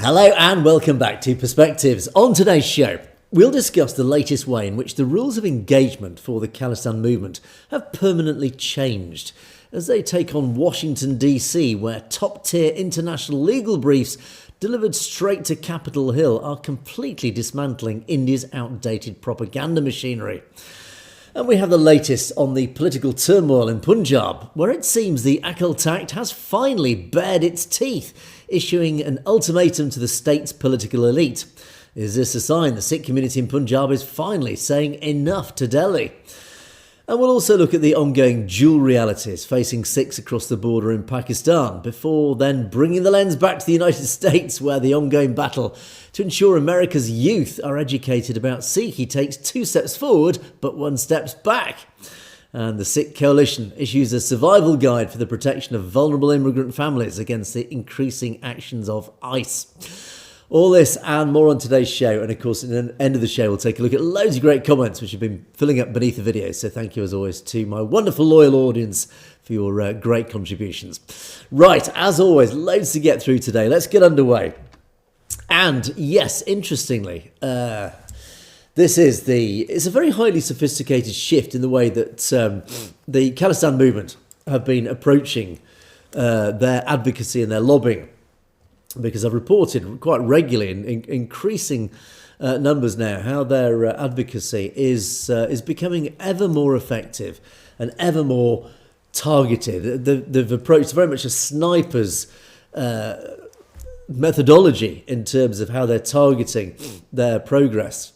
Hello and welcome back to Perspectives. On today's show, we'll discuss the latest way in which the rules of engagement for the Khalistan movement have permanently changed as they take on Washington DC, where top-tier international legal briefs delivered straight to Capitol Hill are completely dismantling India's outdated propaganda machinery. And we have the latest on the political turmoil in Punjab, where it seems the Akal Takht has finally bared its teeth, issuing an ultimatum to the state's political elite. Is this a sign the Sikh community in Punjab is finally saying enough to Delhi? And we'll also look at the ongoing dual realities facing Sikhs across the border in Pakistan, before then bringing the lens back to the United States, where the ongoing battle to ensure America's youth are educated about Sikh takes 2 steps forward but 1 step back. And the Sikh coalition issues a survival guide for the protection of vulnerable immigrant families against the increasing actions of ICE. All this and more on today's show. And of course, at the end of the show, we'll take a look at loads of great comments which have been filling up beneath the video. So thank you as always to my wonderful loyal audience for your great contributions. Right, as always, loads to get through today. Let's get underway. And yes, interestingly, it's a very highly sophisticated shift in the way that the Khalistan movement have been approaching their advocacy and their lobbying. Because I've reported quite regularly in increasing numbers now how their advocacy is becoming ever more effective and ever more targeted. They've approached very much a sniper's methodology in terms of how they're targeting their progress.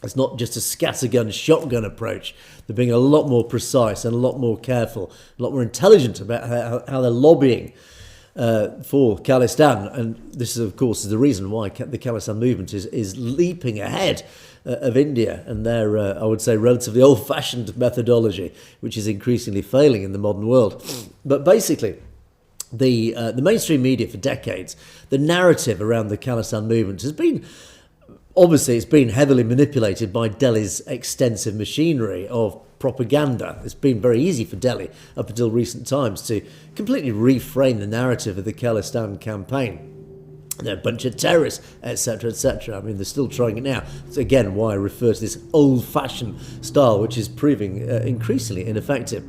It's not just a scattergun, shotgun approach. They're being a lot more precise and a lot more careful, a lot more intelligent about how they're lobbying for Khalistan. And this, of course, is the reason why the Khalistan movement is leaping ahead of India and their, I would say, relatively old-fashioned methodology, which is increasingly failing in the modern world. But basically, the mainstream media for decades, the narrative around the Khalistan movement has been, obviously, it's been heavily manipulated by Delhi's extensive machinery of propaganda. It's been very easy for Delhi up until recent times to completely reframe the narrative of the Khalistan campaign. They're a bunch of terrorists, etc., etc. I mean, they're still trying it now. It's again why I refer to this old-fashioned style, which is proving increasingly ineffective.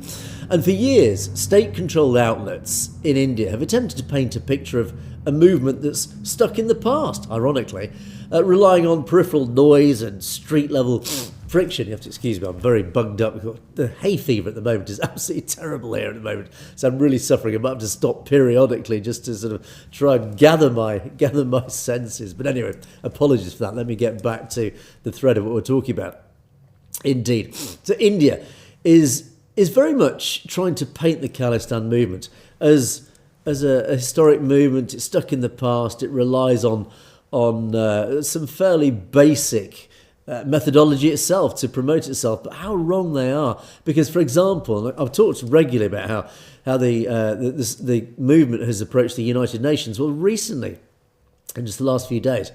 And for years, state-controlled outlets in India have attempted to paint a picture of a movement that's stuck in the past, ironically, relying on peripheral noise and street-level friction. You have to excuse me, I'm very bugged up. The hay fever at the moment is absolutely terrible here at the moment, so I'm really suffering. I might have to stop periodically just to sort of try and gather my senses. But anyway, apologies for that. Let me get back to the thread of what we're talking about. Indeed, so India is very much trying to paint the Khalistan movement as a historic movement. It's stuck in the past. It relies on some fairly basic methodology itself to promote itself, but how wrong they are. Because, for example, I've talked regularly about how the movement has approached the United Nations. Well, recently, in just the last few days,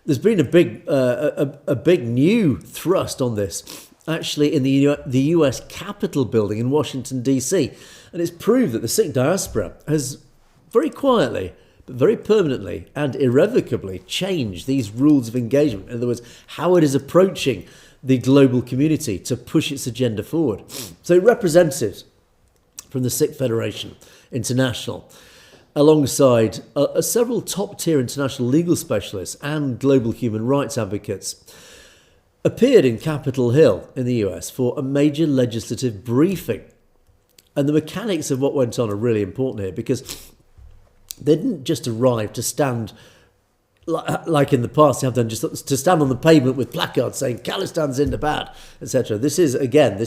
there's been a big new thrust on this, actually in the US Capitol building in Washington DC, and it's proved that the Sikh diaspora has very quietly, but very permanently and irrevocably change these rules of engagement. In other words, how it is approaching the global community to push its agenda forward. So representatives from the Sikh Federation International, alongside several top-tier international legal specialists and global human rights advocates, appeared in Capitol Hill in the US for a major legislative briefing. And the mechanics of what went on are really important here, because they didn't just arrive to stand, like in the past they have done, just to stand on the pavement with placards saying Khalistan's Zindabad, etc. This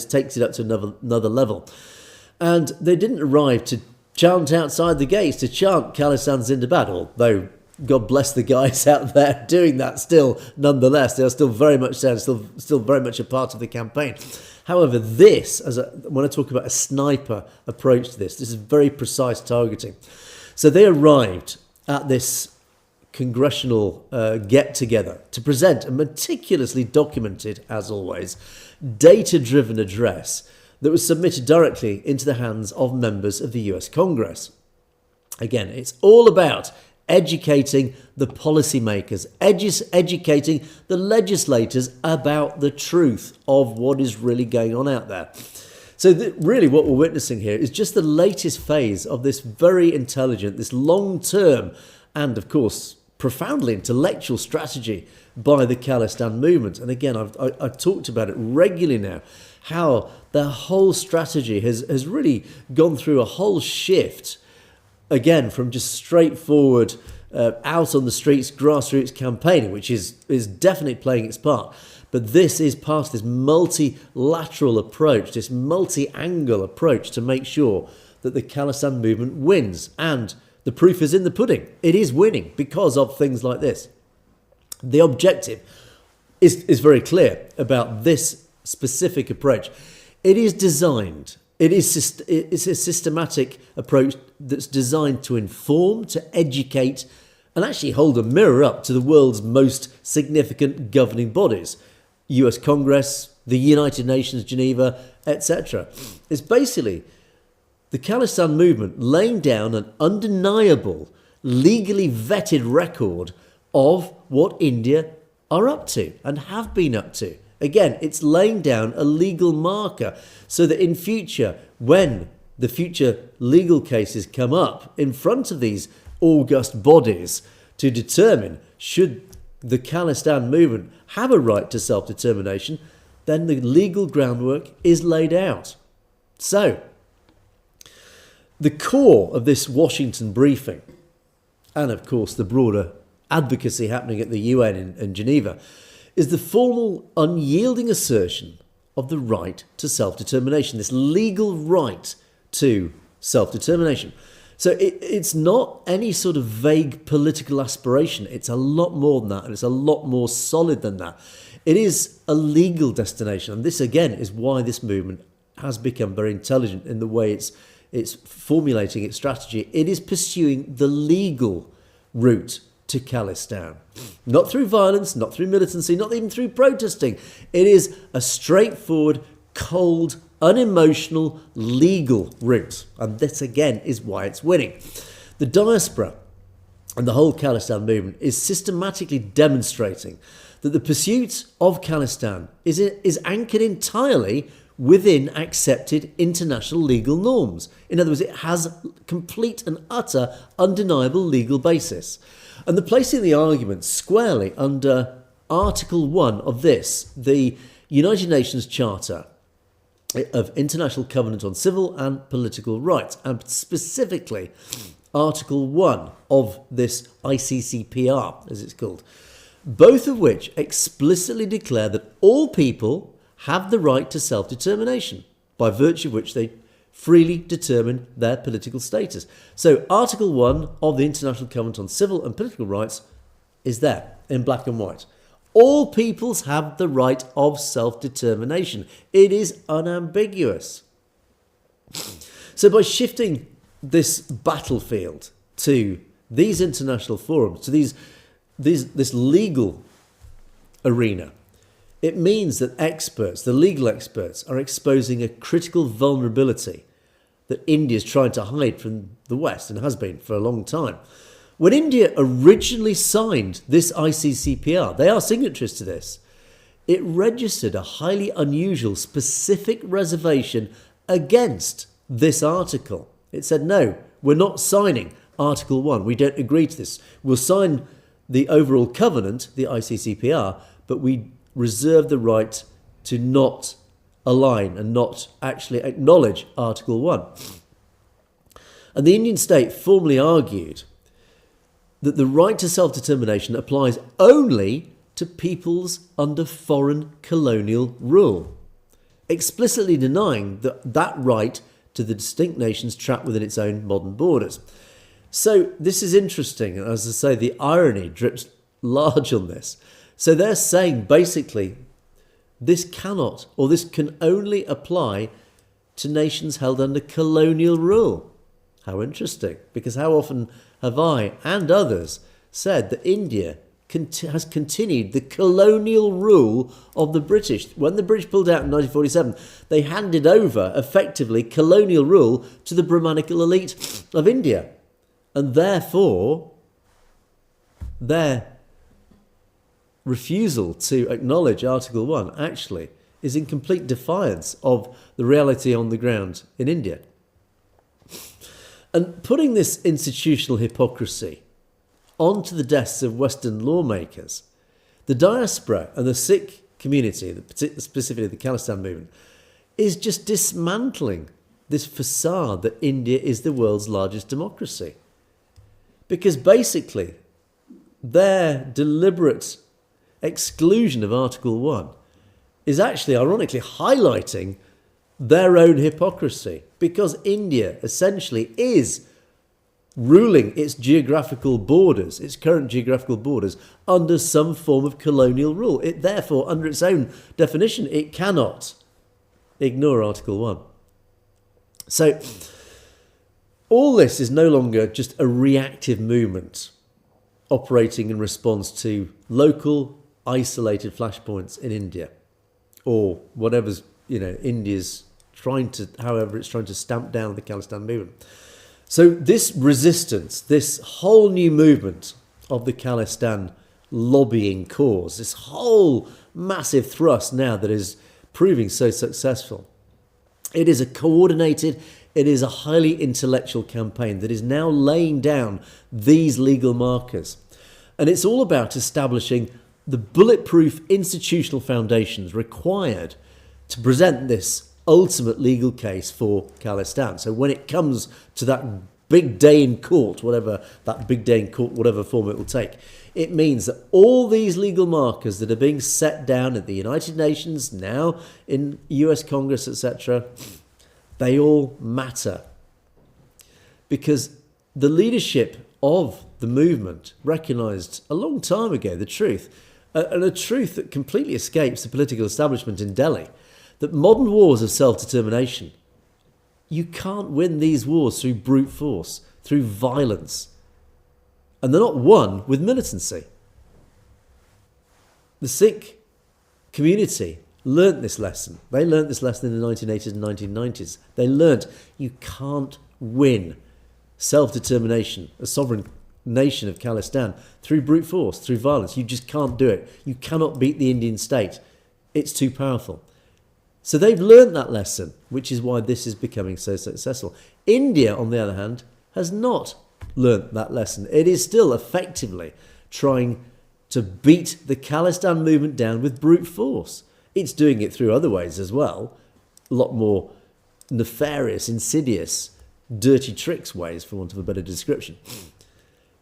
takes it up to another level. And they didn't arrive to chant outside the gates, to chant Khalistan's Zindabad, although God bless the guys out there doing that still, nonetheless. They are still very much there, still very much a part of the campaign. However, when I talk about a sniper approach to this is very precise targeting. So they arrived at this congressional get-together to present a meticulously documented, as always, data-driven address that was submitted directly into the hands of members of the US Congress. Again, it's all about educating the policymakers, educating the legislators about the truth of what is really going on out there. So really what we're witnessing here is just the latest phase of this very intelligent, this long-term and, of course, profoundly intellectual strategy by the Khalistan movement. And again, I've talked about it regularly now, how their whole strategy has really gone through a whole shift, again, from just straightforward out on the streets, grassroots campaigning, which is definitely playing its part. But this is part of this multilateral approach, this multi-angle approach to make sure that the Khalistan movement wins. And the proof is in the pudding. It is winning because of things like this. The objective is very clear about this specific approach. It is designed, it's a systematic approach that's designed to inform, to educate, and actually hold a mirror up to the world's most significant governing bodies. US Congress, the United Nations, Geneva, etc. It's basically the Khalistan movement laying down an undeniable, legally vetted record of what India are up to and have been up to. Again, it's laying down a legal marker so that in future, when the future legal cases come up in front of these august bodies to determine should the Khalistan movement have a right to self-determination, then the legal groundwork is laid out. So, the core of this Washington briefing, and of course the broader advocacy happening at the UN in Geneva, is the formal unyielding assertion of the right to self-determination, this legal right to self-determination. So it's not any sort of vague political aspiration. It's a lot more than that, and it's a lot more solid than that. It is a legal destination, and this again is why this movement has become very intelligent in the way it's formulating its strategy. It is pursuing the legal route to Khalistan. Not through violence, not through militancy, not even through protesting. It is a straightforward, cold, unemotional, legal route. And this again is why it's winning. The diaspora and the whole Khalistan movement is systematically demonstrating that the pursuit of Khalistan is anchored entirely within accepted international legal norms. In other words, it has complete and utter undeniable legal basis. And the placing the argument squarely under Article 1 of this, the United Nations Charter of International Covenant on Civil and Political Rights, and specifically Article 1 of this ICCPR, as it's called, both of which explicitly declare that all people have the right to self-determination, by virtue of which they freely determine their political status. So Article 1 of the International Covenant on Civil and Political Rights is there in black and white. All peoples have the right of self-determination. It is unambiguous. So by shifting this battlefield to these international forums, to this legal arena, it means that experts, the legal experts, are exposing a critical vulnerability that India is trying to hide from the West and has been for a long time. When India originally signed this ICCPR, they are signatories to this, it registered a highly unusual specific reservation against this article. It said, no, we're not signing Article 1. We don't agree to this. We'll sign the overall covenant, the ICCPR, but we reserve the right to not align and not actually acknowledge Article 1. And the Indian state formally argued that the right to self-determination applies only to peoples under foreign colonial rule, explicitly denying that right to the distinct nations trapped within its own modern borders. So this is interesting, and as I say, the irony drips large on this. So they're saying basically this cannot, or this can only apply to nations held under colonial rule. How interesting, because how often have I and others said that India has continued the colonial rule of the British. When the British pulled out in 1947, they handed over effectively colonial rule to the Brahmanical elite of India. And therefore, their refusal to acknowledge Article 1 actually is in complete defiance of the reality on the ground in India. And putting this institutional hypocrisy onto the desks of Western lawmakers, the diaspora and the Sikh community, specifically the Khalistan movement, is just dismantling this facade that India is the world's largest democracy. Because basically, their deliberate exclusion of Article 1 is actually, ironically, highlighting their own hypocrisy, because India essentially is ruling its geographical borders, its current geographical borders, under some form of colonial rule. It therefore, under its own definition, it cannot ignore Article 1. So all this is no longer just a reactive movement operating in response to local isolated flashpoints in India, or whatever's, India's however it's trying to stamp down the Khalistan movement. So this resistance, this whole new movement of the Khalistan lobbying cause, this whole massive thrust now that is proving so successful, it is a coordinated, it is a highly intellectual campaign that is now laying down these legal markers. And it's all about establishing the bulletproof institutional foundations required to present this ultimate legal case for Khalistan. So when it comes to that big day in court, whatever form it will take, it means that all these legal markers that are being set down at the United Nations, now in US Congress, etc., they all matter. Because the leadership of the movement recognised a long time ago the truth, and a truth that completely escapes the political establishment in Delhi, that modern wars of self-determination, you can't win these wars through brute force, through violence. And they're not won with militancy. The Sikh community learnt this lesson. They learnt this lesson in the 1980s and 1990s. They learnt you can't win self-determination, a sovereign nation of Khalistan, through brute force, through violence. You just can't do it. You cannot beat the Indian state. It's too powerful. So they've learnt that lesson, which is why this is becoming so successful. India, on the other hand, has not learnt that lesson. It is still effectively trying to beat the Khalistan movement down with brute force. It's doing it through other ways as well, a lot more nefarious, insidious, dirty tricks ways, for want of a better description.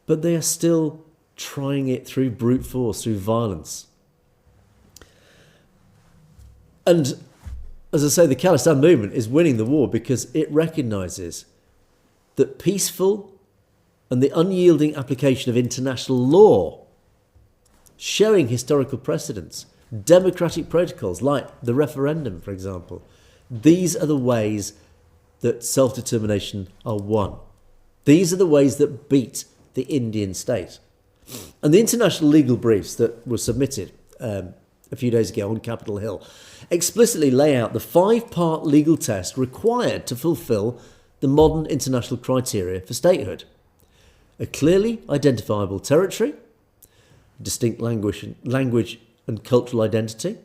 But they are still trying it through brute force, through violence. And as I say, the Khalistan movement is winning the war because it recognises that peaceful and the unyielding application of international law, showing historical precedents, democratic protocols like the referendum, for example, these are the ways that self-determination are won. These are the ways that beat the Indian state. And the international legal briefs that were submitted a few days ago on Capitol Hill explicitly lay out the 5-part legal test required to fulfil the modern international criteria for statehood. A clearly identifiable territory, distinct language and cultural identity,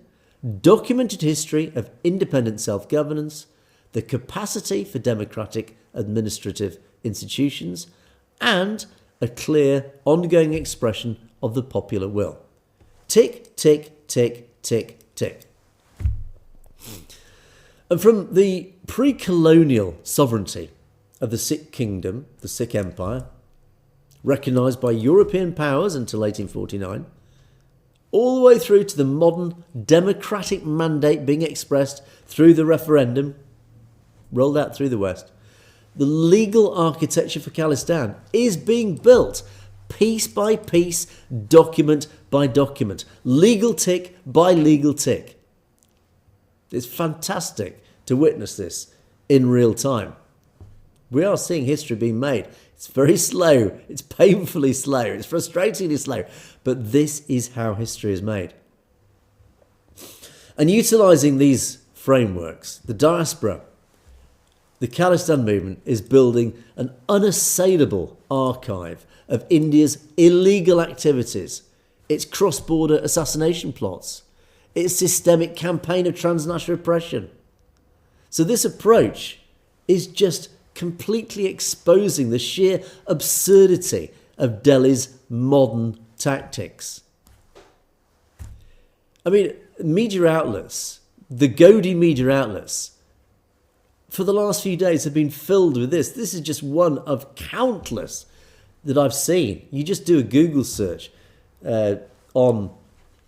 documented history of independent self-governance, the capacity for democratic administrative institutions, and a clear, ongoing expression of the popular will. Tick, tick, tick, tick, tick. And from the pre-colonial sovereignty of the Sikh kingdom, the Sikh empire, recognised by European powers until 1849, all the way through to the modern democratic mandate being expressed through the referendum, rolled out through the West, the legal architecture for Khalistan is being built piece by piece, document by document, legal tick by legal tick. It's fantastic to witness this in real time. We are seeing history being made. It's very slow, it's painfully slow, it's frustratingly slow, but this is how history is made. And utilising these frameworks, the diaspora, the Khalistan movement is building an unassailable archive of India's illegal activities, its cross-border assassination plots, its systemic campaign of transnational oppression. So this approach is just completely exposing the sheer absurdity of Delhi's modern tactics. I mean, media outlets, the Godi media outlets, for the last few days have been filled with this. This is just one of countless that I've seen. You just do a Google search on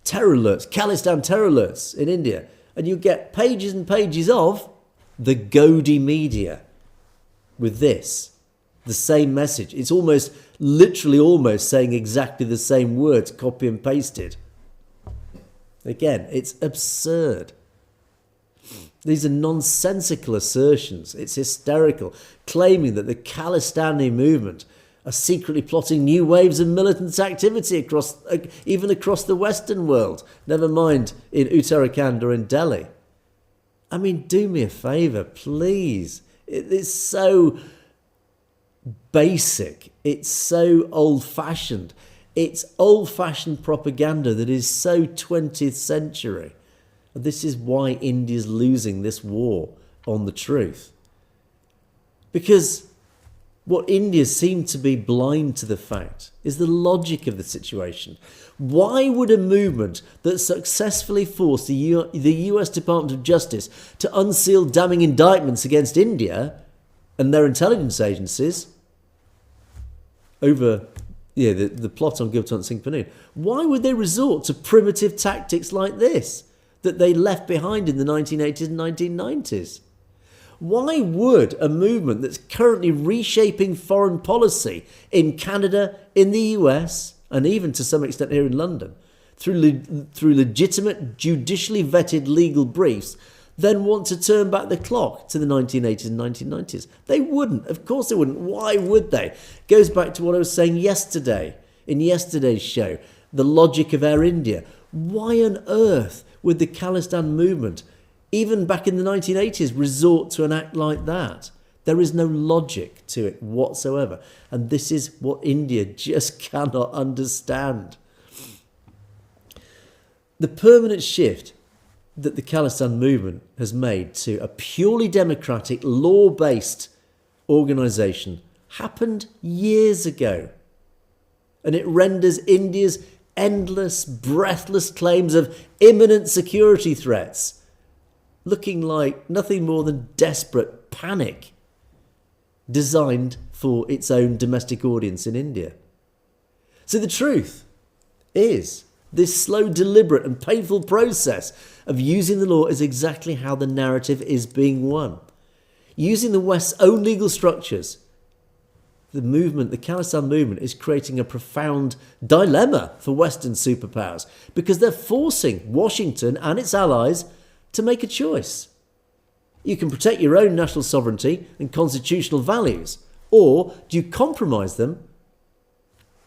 terror alerts, Khalistan terror alerts in India, and you get pages and pages of the Godi media with this, the same message. It's almost, literally almost saying exactly the same words, copy and pasted. Again, it's absurd. These are nonsensical assertions. It's hysterical, claiming that the Khalistani movement are secretly plotting new waves of militant activity even across the Western world, never mind in Uttarakhand or in Delhi. I mean, do me a favour, please. It's so basic. It's so old-fashioned. It's old-fashioned propaganda that is so 20th century. And this is why India's losing this war on the truth. Because what India seemed to be blind to the fact is the logic of the situation. Why would a movement that successfully forced the US Department of Justice to unseal damning indictments against India and their intelligence agencies over the plot on Gurpatwant Singh Pannu, why would they resort to primitive tactics like this that they left behind in the 1980s and 1990s? Why would a movement that's currently reshaping foreign policy in Canada, in the US, and even to some extent here in London, through legitimate, judicially vetted legal briefs, then want to turn back the clock to the 1980s and 1990s? They wouldn't. Of course they wouldn't. Why would they? Goes back to what I was saying yesterday, in yesterday's show, the logic of Air India. Why on earth would the Khalistan movement, even back in the 1980s, resort to an act like that? There is no logic to it whatsoever. And this is what India just cannot understand. The permanent shift that the Khalistan movement has made to a purely democratic, law-based organisation happened years ago. And it renders India's endless, breathless claims of imminent security threats looking like nothing more than desperate panic designed for its own domestic audience in India. So the truth is, this slow, deliberate and painful process of using the law is exactly how the narrative is being won. Using the West's own legal structures, the Khalistan movement is creating a profound dilemma for Western superpowers because they're forcing Washington and its allies to make a choice. You can protect your own national sovereignty and constitutional values, or do you compromise them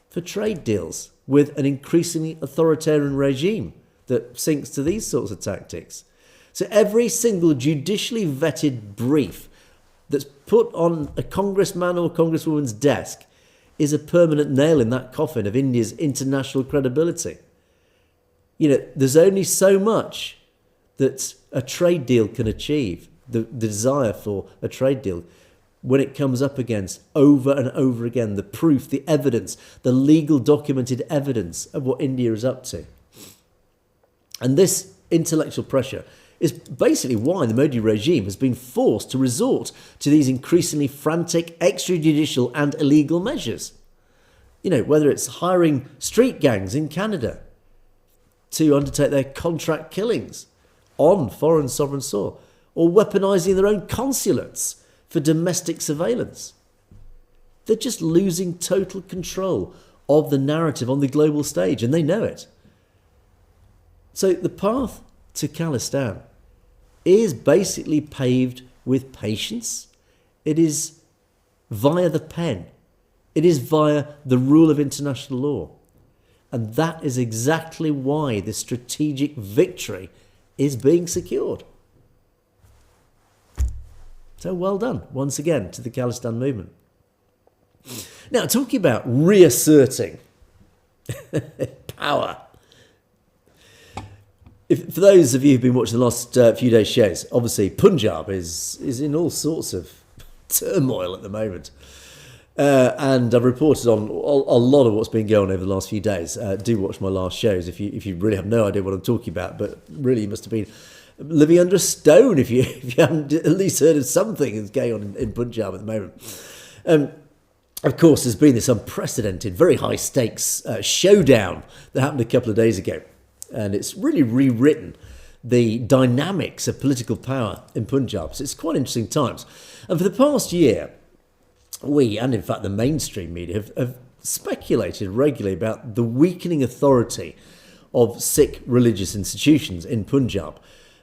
for trade deals with an increasingly authoritarian regime that sinks to these sorts of tactics? So every single judicially vetted brief that's put on a congressman or congresswoman's desk is a permanent nail in that coffin of India's international credibility. You know, there's only so much that a trade deal can achieve, the desire for a trade deal, when it comes up against over and over again the proof, the evidence, the legal documented evidence of what India is up to. And this intellectual pressure is basically why the Modi regime has been forced to resort to these increasingly frantic extrajudicial and illegal measures. You know, whether it's hiring street gangs in Canada to undertake their contract killings on foreign sovereign soil, or weaponising their own consulates for domestic surveillance. They're just losing total control of the narrative on the global stage, and they know it. So the path to Khalistan is basically paved with patience. It is via the pen. It is via the rule of international law. And that is exactly why the strategic victory is being secured. So well done, once again, to the Khalistan movement. Now, talking about reasserting power. For those of you who've been watching the last few days' shows, obviously Punjab is in all sorts of turmoil at the moment. And I've reported on a lot of what's been going on over the last few days. Do watch my last shows if you really have no idea what I'm talking about, but really you must have been living under a stone if you haven't at least heard of something that's going on in Punjab at the moment. Of course, there's been this unprecedented, very high stakes showdown that happened a couple of days ago. And it's really rewritten the dynamics of political power in Punjab. So it's quite interesting times. And for the past year, we, and in fact the mainstream media, have speculated regularly about the weakening authority of Sikh religious institutions in Punjab,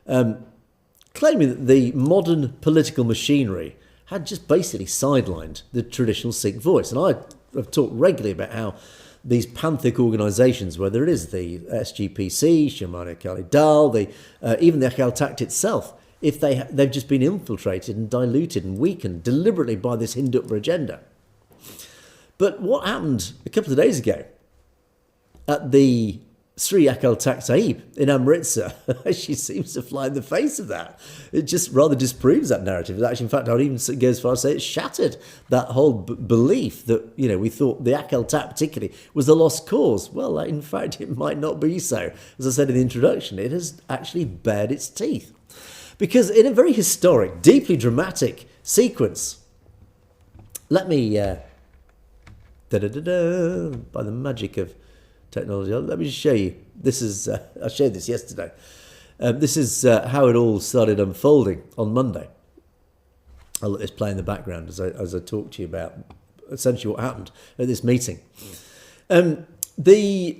claiming that the modern political machinery had just basically sidelined the traditional Sikh voice. And I have talked regularly about how these pantheistic organisations, whether it is the SGPC, Shirmani Akali Dal, even the Akal Takht itself, if they've just been infiltrated and diluted and weakened deliberately by this Hindutva agenda. But what happened a couple of days ago at the Sri Akal Takht Sahib in Amritsar actually seems to fly in the face of that. It just rather disproves that narrative. Actually, in fact, I would even go as far as to say it shattered that whole belief that, we thought the Akal Takht particularly was a lost cause. Well, in fact, it might not be so. As I said in the introduction, it has actually bared its teeth. Because in a very historic, deeply dramatic sequence, let me, by the magic of technology, let me just show you. This is, I showed this yesterday. This is how it all started unfolding on Monday. I'll let this play in the background as I talk to you about essentially what happened at this meeting. The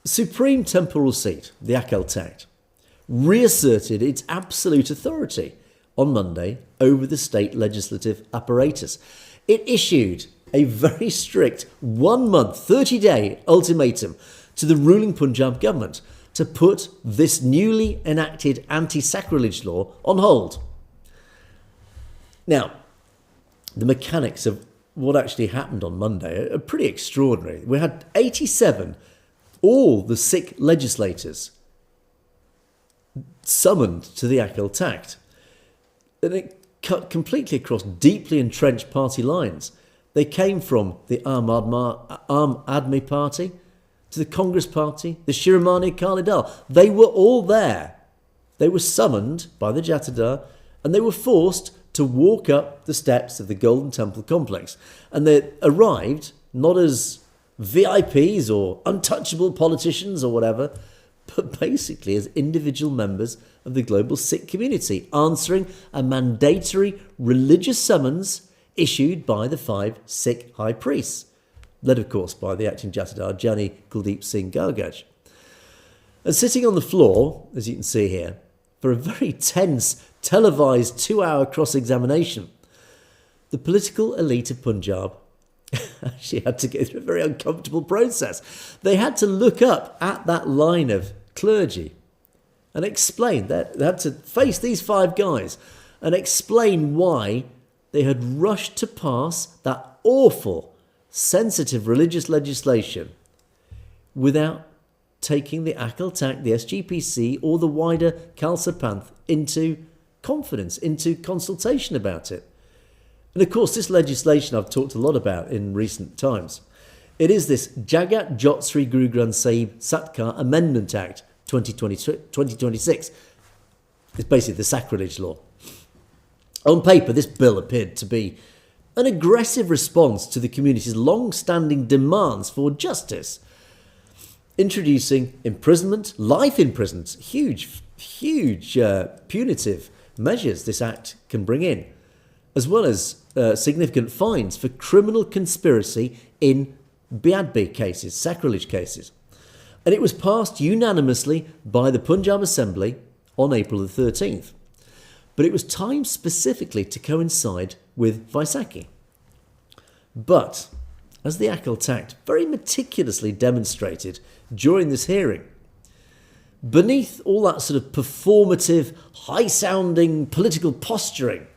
Supreme Temporal Seat, the Akal Takht, reasserted its absolute authority on Monday over the state legislative apparatus. It issued a very strict 1 month, 30-day ultimatum to the ruling Punjab government to put this newly enacted anti-sacrilege law on hold. Now, the mechanics of what actually happened on Monday are pretty extraordinary. We had 87, all the Sikh legislators, summoned to the Akal Takht. And it cut completely across deeply entrenched party lines. They came from the Aam Admi Party to the Congress Party, the Shirmani Akali Dal. They were all there. They were summoned by the Jatadar and they were forced to walk up the steps of the Golden Temple complex. And they arrived not as VIPs or untouchable politicians or whatever, but basically as individual members of the global Sikh community, answering a mandatory religious summons issued by the 5 Sikh high priests, led of course by the acting Jatadar, Jani Kuldeep Singh Gargaj. And sitting on the floor, as you can see here, for a very tense, televised 2-hour cross-examination, the political elite of Punjab actually had to go through a very uncomfortable process. They had to look up at that line of clergy and explain that they had to face these 5 guys and explain why they had rushed to pass that awful, sensitive religious legislation without taking the Akal Takht, the SGPC or the wider Khalsa Panth into confidence, into consultation about it. And of course, this legislation I've talked a lot about in recent times. It is this Jagat Jot Sri Guru Granth Sahib Satkar Amendment Act 2026. It's basically the sacrilege law. On paper, this bill appeared to be an aggressive response to the community's long-standing demands for justice, introducing imprisonment, life imprisonment, huge punitive measures this act can bring in, as well as significant fines for criminal conspiracy in Biadbi cases, sacrilege cases. And it was passed unanimously by the Punjab Assembly on April the 13th. But it was timed specifically to coincide with Vaisakhi. But, as the Akal Takht very meticulously demonstrated during this hearing, beneath all that sort of performative, high-sounding political posturing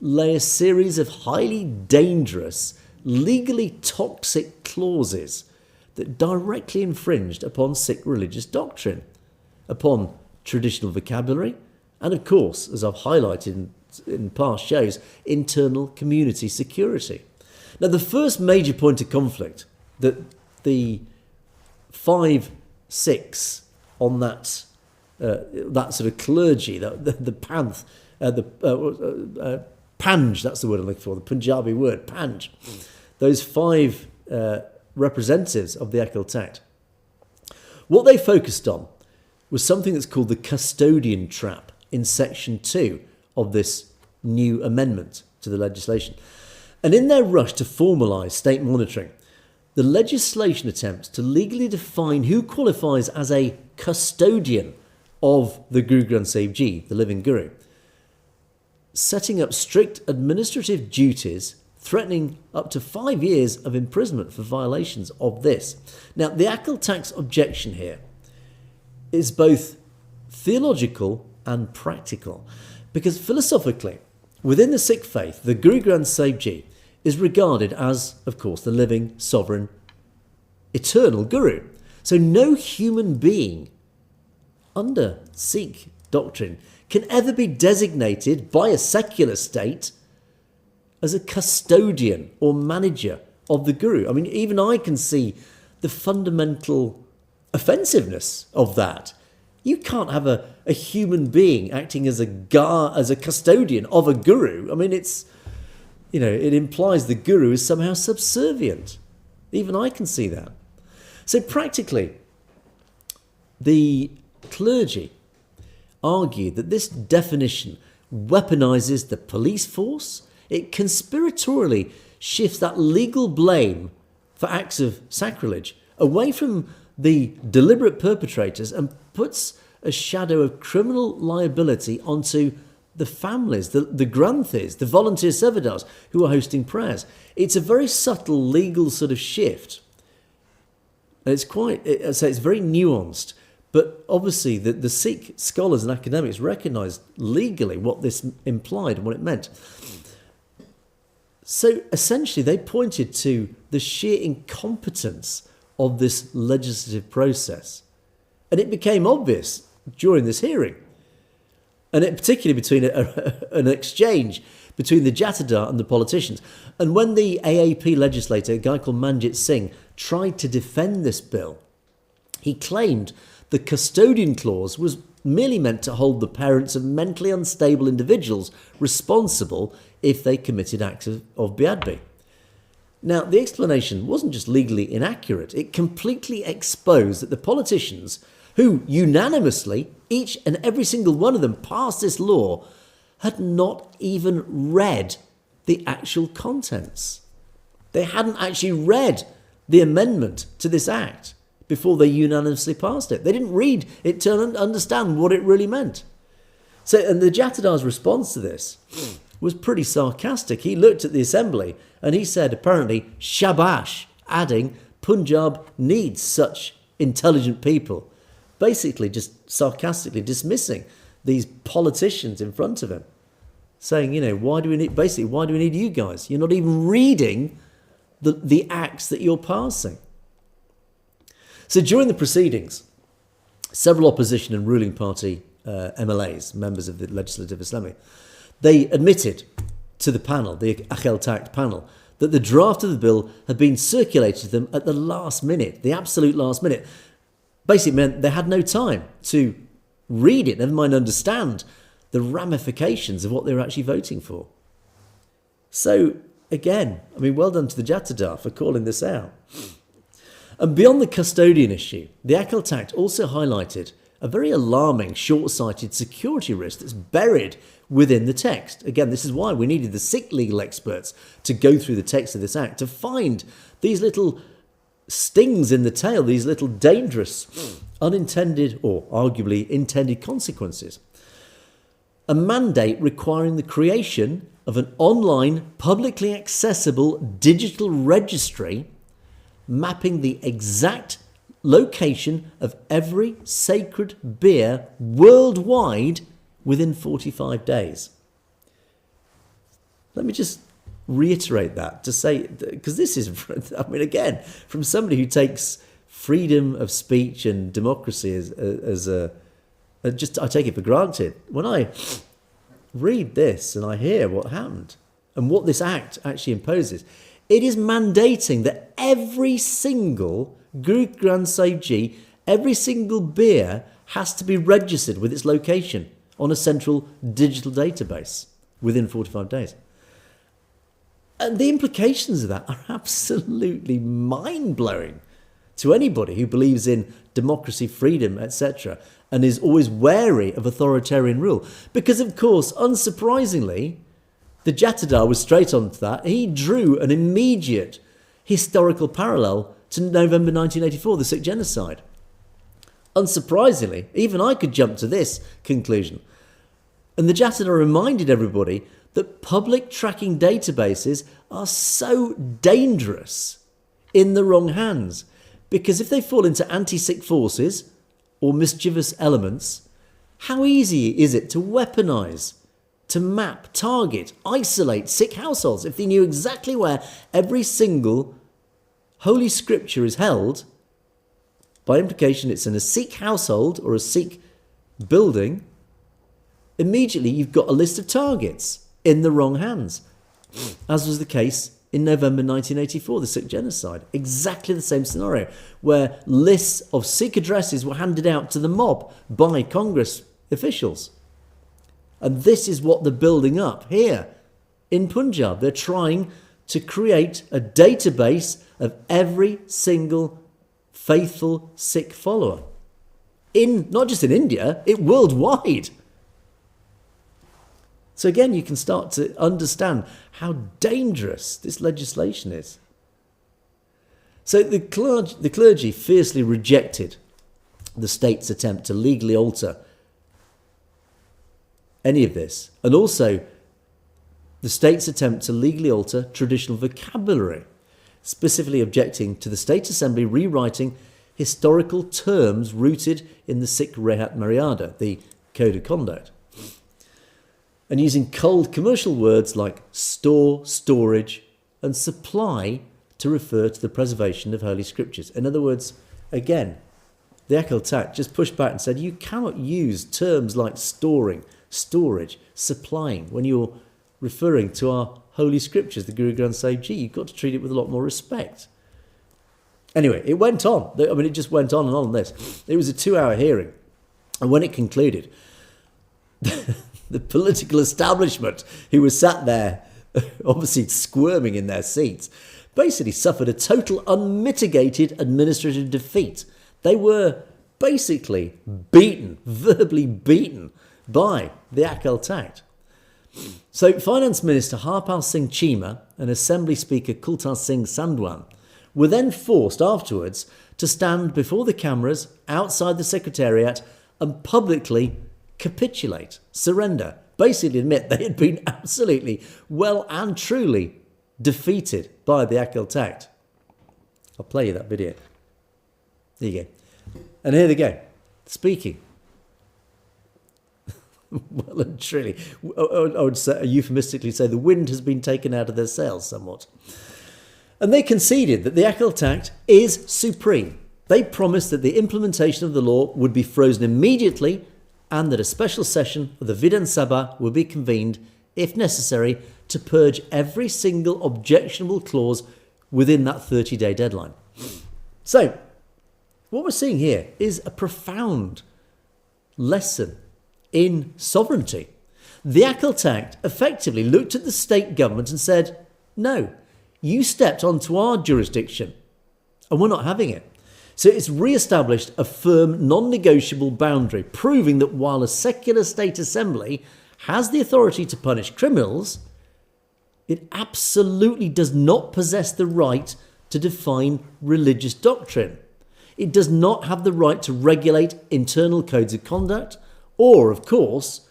lay a series of highly dangerous, legally toxic clauses that directly infringed upon Sikh religious doctrine, upon traditional vocabulary, and of course, as I've highlighted in past shows, internal community security. Now, the first major point of conflict that the 5 Sikhs on that sort of clergy, the panth, Panj, that's the word I'm looking for, the Punjabi word, Panj. Those 5 representatives of the Akal Takht, what they focused on was something that's called the custodian trap in Section 2 of this new amendment to the legislation. And in their rush to formalise state monitoring, the legislation attempts to legally define who qualifies as a custodian of the Guru Granth Sahib Ji, the living Guru, setting up strict administrative duties threatening up to 5 years of imprisonment for violations of this. Now, the Akal Takht's objection here is both theological and practical, because philosophically, within the Sikh faith, the Guru Granth Sahib Ji is regarded as, of course, the living, sovereign, eternal Guru. So no human being under Sikh doctrine can ever be designated by a secular state as a custodian or manager of the Guru. I mean, even I can see the fundamental offensiveness of that. You can't have a human being acting as a custodian of a Guru. I mean, it implies the Guru is somehow subservient. Even I can see that. So practically, the clergy argued that this definition weaponises the police force. It conspiratorially shifts that legal blame for acts of sacrilege away from the deliberate perpetrators and puts a shadow of criminal liability onto the families, the Granthis, the volunteer Sevadars who are hosting prayers. It's a very subtle legal sort of shift. And it's very nuanced. But obviously the Sikh scholars and academics recognised legally what this implied and what it meant. So essentially they pointed to the sheer incompetence of this legislative process. And it became obvious during this hearing, and particularly between an exchange between the Jatadar and the politicians. And when the AAP legislator, a guy called Manjit Singh, tried to defend this bill, he claimed the custodian clause was merely meant to hold the parents of mentally unstable individuals responsible if they committed acts of beadbi. Now, the explanation wasn't just legally inaccurate, it completely exposed that the politicians, who unanimously, each and every single one of them, passed this law, had not even read the actual contents. They hadn't actually read the amendment to this act before they unanimously passed it. They didn't read it to understand what it really meant. So, and the Jatadar's response to this was pretty sarcastic. He looked at the assembly and he said, apparently, shabash, adding, Punjab needs such intelligent people. Basically just sarcastically dismissing these politicians in front of him, saying, why do we need you guys? You're not even reading the acts that you're passing. So during the proceedings, several opposition and ruling party MLAs, members of the Legislative Assembly, they admitted to the panel, the Akal Takht panel, that the draft of the bill had been circulated to them at the last minute, the absolute last minute. Basically meant they had no time to read it, never mind understand the ramifications of what they were actually voting for. So again, well done to the Jatadar for calling this out. And beyond the custodian issue, the Akal Takht also highlighted a very alarming, short-sighted security risk that's buried within the text. Again, this is why we needed the Sikh legal experts to go through the text of this act to find these little stings in the tail, these little dangerous, unintended or arguably intended consequences. A mandate requiring the creation of an online, publicly accessible digital registry mapping the exact location of every sacred beer worldwide within 45 days. Let me just reiterate that to say, because this is, I mean, again, from somebody who takes freedom of speech and democracy as I take it for granted. When I read this and I hear what happened and what this act actually imposes, it is mandating that every single Guru Granth Sahib Ji, every single beer has to be registered with its location on a central digital database within 45 days. And the implications of that are absolutely mind-blowing to anybody who believes in democracy, freedom, etc., and is always wary of authoritarian rule. Because, of course, unsurprisingly, the Jatadar was straight on to that. He drew an immediate historical parallel to November 1984, the Sikh genocide. Unsurprisingly, even I could jump to this conclusion. And the Jatadar reminded everybody that public tracking databases are so dangerous in the wrong hands, because if they fall into anti-Sikh forces or mischievous elements, how easy is it to weaponise, to map, target, isolate Sikh households if they knew exactly where every single holy scripture is held? By implication, it's in a Sikh household or a Sikh building. Immediately, you've got a list of targets in the wrong hands, as was the case in November 1984, the Sikh genocide. Exactly the same scenario, where lists of Sikh addresses were handed out to the mob by Congress officials. And this is what they're building up here in Punjab. They're trying to create a database of every single faithful Sikh follower, in not just in India, worldwide. So again, you can start to understand how dangerous this legislation is. So the clergy fiercely rejected the state's attempt to legally alter any of this, and also the state's attempt to legally alter traditional vocabulary, specifically objecting to the State Assembly rewriting historical terms rooted in the Sikh Rehat Maryada, the Code of Conduct, and using cold commercial words like store, storage, and supply to refer to the preservation of holy scriptures. In other words, again, the Akal Takht just pushed back and said you cannot use terms like storing, storage, supplying when you're referring to our holy scriptures, the Guru Granth Sahib Ji. You've got to treat it with a lot more respect. Anyway, it went on. I mean, it just went on and on this. It was a 2-hour hearing. And when it concluded, the political establishment who was sat there, obviously squirming in their seats, basically suffered a total unmitigated administrative defeat. They were basically beaten, verbally beaten by the Akal Takht. So Finance Minister Harpal Singh Chima and Assembly Speaker Kultar Singh Sandwan were then forced afterwards to stand before the cameras outside the Secretariat and publicly capitulate, surrender, basically admit they had been absolutely, well and truly defeated by the Akal Takht. I'll play you that video. There you go. And here they go, speaking. Well and truly, I would say, euphemistically say the wind has been taken out of their sails somewhat. And they conceded that the Akal Takht is supreme. They promised that the implementation of the law would be frozen immediately and that a special session of the Vidhan Sabha would be convened, if necessary, to purge every single objectionable clause within that 30-day deadline. So, what we're seeing here is a profound lesson in sovereignty. The Akal Takht effectively looked at the state government and said, no, you stepped onto our jurisdiction and we're not having it. So it's re-established a firm, non-negotiable boundary, proving that while a secular state assembly has the authority to punish criminals, it absolutely does not possess the right to define religious doctrine. It does not have the right to regulate internal codes of conduct or, of course,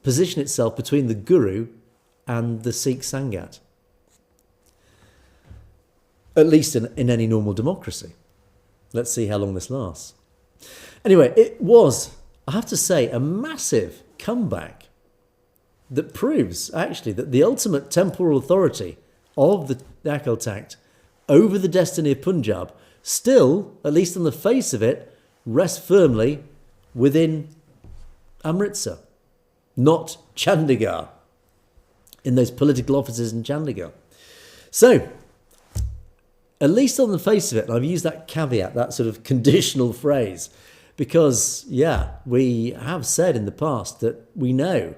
position itself between the Guru and the Sikh Sangat. At least in any normal democracy. Let's see how long this lasts. Anyway, it was, I have to say, a massive comeback that proves actually that the ultimate temporal authority of the Akal Takht over the destiny of Punjab still, at least on the face of it, rests firmly within Amritsar, not Chandigarh, in those political offices in Chandigarh. So, at least on the face of it, and I've used that caveat, that sort of conditional phrase, because, we have said in the past that we know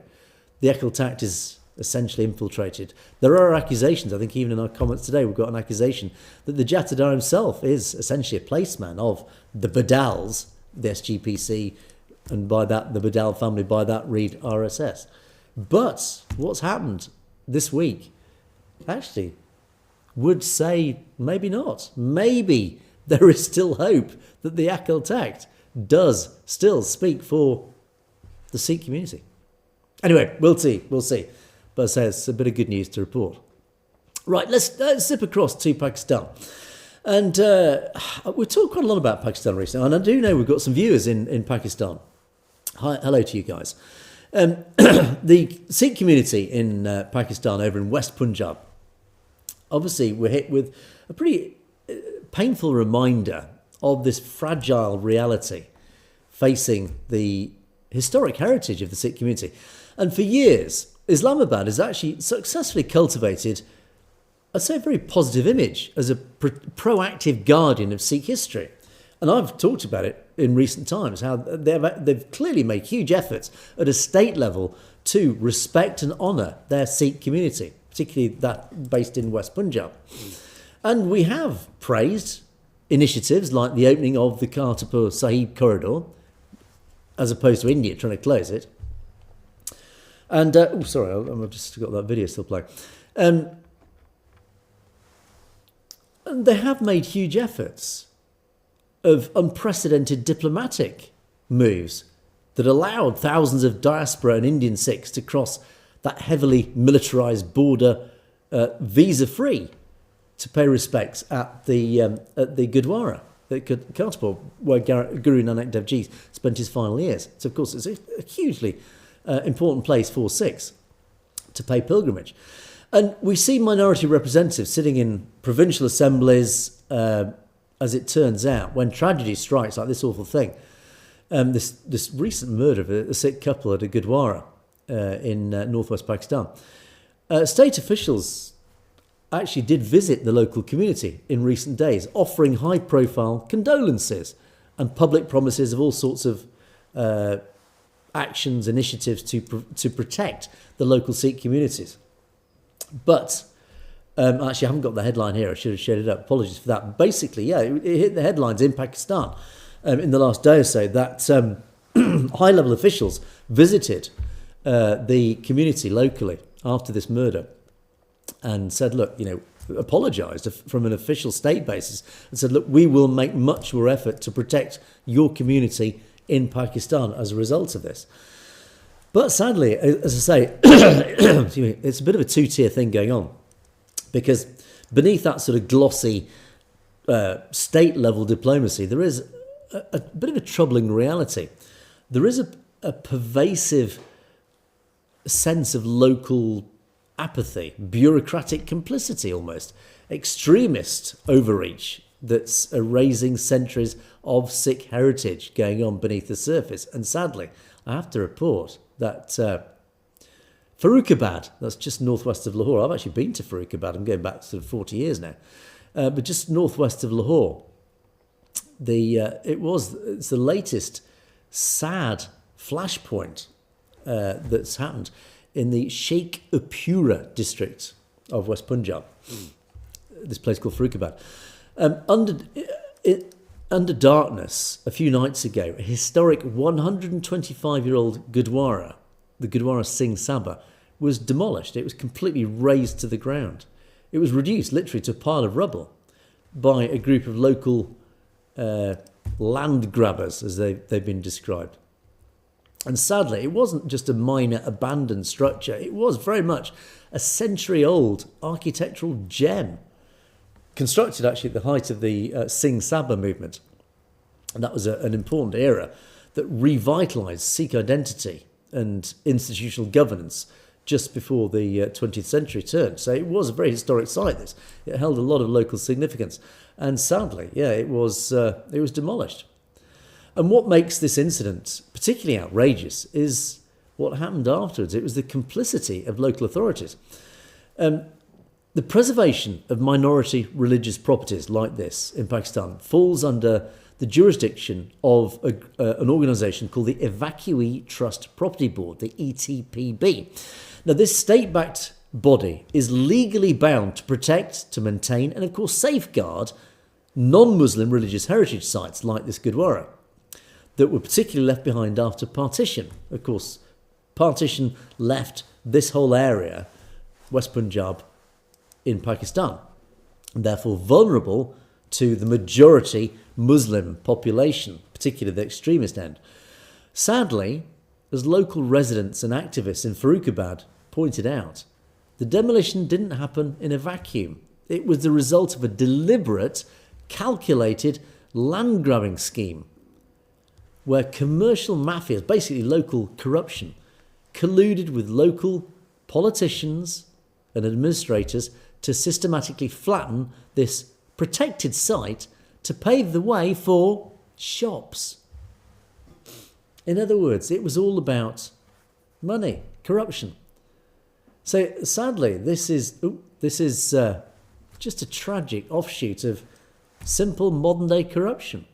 the Akal Takht is essentially infiltrated. There are accusations, I think even in our comments today, we've got an accusation that the Jatadar himself is essentially a placeman of the Badals, the SGPC, and by that, the Badal family, by that read RSS. But what's happened this week actually would say maybe not. Maybe there is still hope that the Akal Takht does still speak for the Sikh community. Anyway, we'll see. But I say it's a bit of good news to report. Right, let's zip across to Pakistan. And we've talked quite a lot about Pakistan recently, and I do know we've got some viewers in Pakistan. Hi, hello to you guys. The Sikh community in Pakistan, over in West Punjab, obviously we're hit with a pretty painful reminder of this fragile reality facing the historic heritage of the Sikh community. And for years, Islamabad has actually successfully cultivated, I'd say, a very positive image as a proactive guardian of Sikh history. And I've talked about it in recent times, how they've clearly made huge efforts at a state level to respect and honour their Sikh community, particularly that based in West Punjab. And we have praised initiatives like the opening of the Kartarpur Sahib corridor, as opposed to India trying to close it. And, I've just got that video still playing. And they have made huge efforts of unprecedented diplomatic moves that allowed thousands of diaspora and Indian Sikhs to cross that heavily militarised border visa-free to pay respects at the Gurdwara at Kartarpur, where Guru Nanak Dev Ji spent his final years. So, of course, it's a hugely important place for Sikhs to pay pilgrimage. And we see minority representatives sitting in provincial assemblies, as it turns out, when tragedy strikes, like this awful thing. This recent murder of a Sikh couple at a Gurdwara in northwest Pakistan. State officials actually did visit the local community in recent days, offering high-profile condolences and public promises of all sorts of actions, initiatives to protect the local Sikh communities. But actually, I haven't got the headline here. I should have shared it up. Apologies for that. Basically, it hit the headlines in Pakistan in the last day or so that high-level officials visited the community locally after this murder and said, look, apologised from an official state basis and said, look, we will make much more effort to protect your community in Pakistan as a result of this. But sadly, as I say, it's a bit of a two-tier thing going on, because beneath that sort of glossy state-level diplomacy, there is a bit of a troubling reality. There is a pervasive sense of local apathy, bureaucratic complicity almost, extremist overreach that's erasing centuries of Sikh heritage going on beneath the surface. And sadly, I have to report that Farrukhabad, that's just northwest of Lahore. I've actually been to Farrukhabad. I'm going back sort of 40 years now. But just northwest of Lahore, it's the latest sad flashpoint that's happened in the Sheikh-Upura district of West Punjab, this place called Farrukhabad. Under darkness, a few nights ago, a historic 125-year-old Gurdwara, the Gurdwara Singh Sabha, was demolished. It was completely razed to the ground. It was reduced literally to a pile of rubble by a group of local land grabbers, as they've been described. And sadly, it wasn't just a minor abandoned structure. It was very much a century-old architectural gem, constructed actually at the height of the Singh Sabha movement. And that was an important era that revitalised Sikh identity and institutional governance just before the 20th century turned. So it was a very historic site, this. It held a lot of local significance. And sadly, it was demolished. And what makes this incident particularly outrageous is what happened afterwards. It was the complicity of local authorities. The preservation of minority religious properties like this in Pakistan falls under the jurisdiction of an organisation called the Evacuee Trust Property Board, the ETPB. Now, this state-backed body is legally bound to protect, to maintain, and of course safeguard non-Muslim religious heritage sites like this Gurdwara that were particularly left behind after partition. Of course, partition left this whole area, West Punjab, in Pakistan, and therefore vulnerable to the majority Muslim population, particularly the extremist end. Sadly, as local residents and activists in Farrukhabad pointed out, the demolition didn't happen in a vacuum. It was the result of a deliberate, calculated land-grabbing scheme where commercial mafias, basically local corruption, colluded with local politicians and administrators to systematically flatten this protected site to pave the way for shops. In other words, it was all about money, corruption. So sadly, this is just a tragic offshoot of simple modern-day corruption.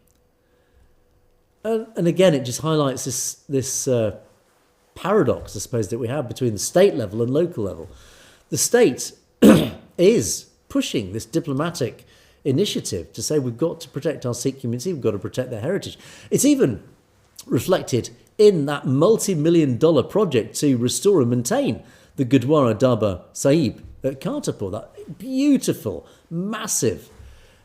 And again, it just highlights this paradox, I suppose, that we have between the state level and local level. The state is pushing this diplomatic initiative to say we've got to protect our Sikh community, we've got to protect their heritage. It's even reflected in that multi-million-dollar project to restore and maintain the Gurdwara Darbar Sahib at Kartarpur, that beautiful, massive,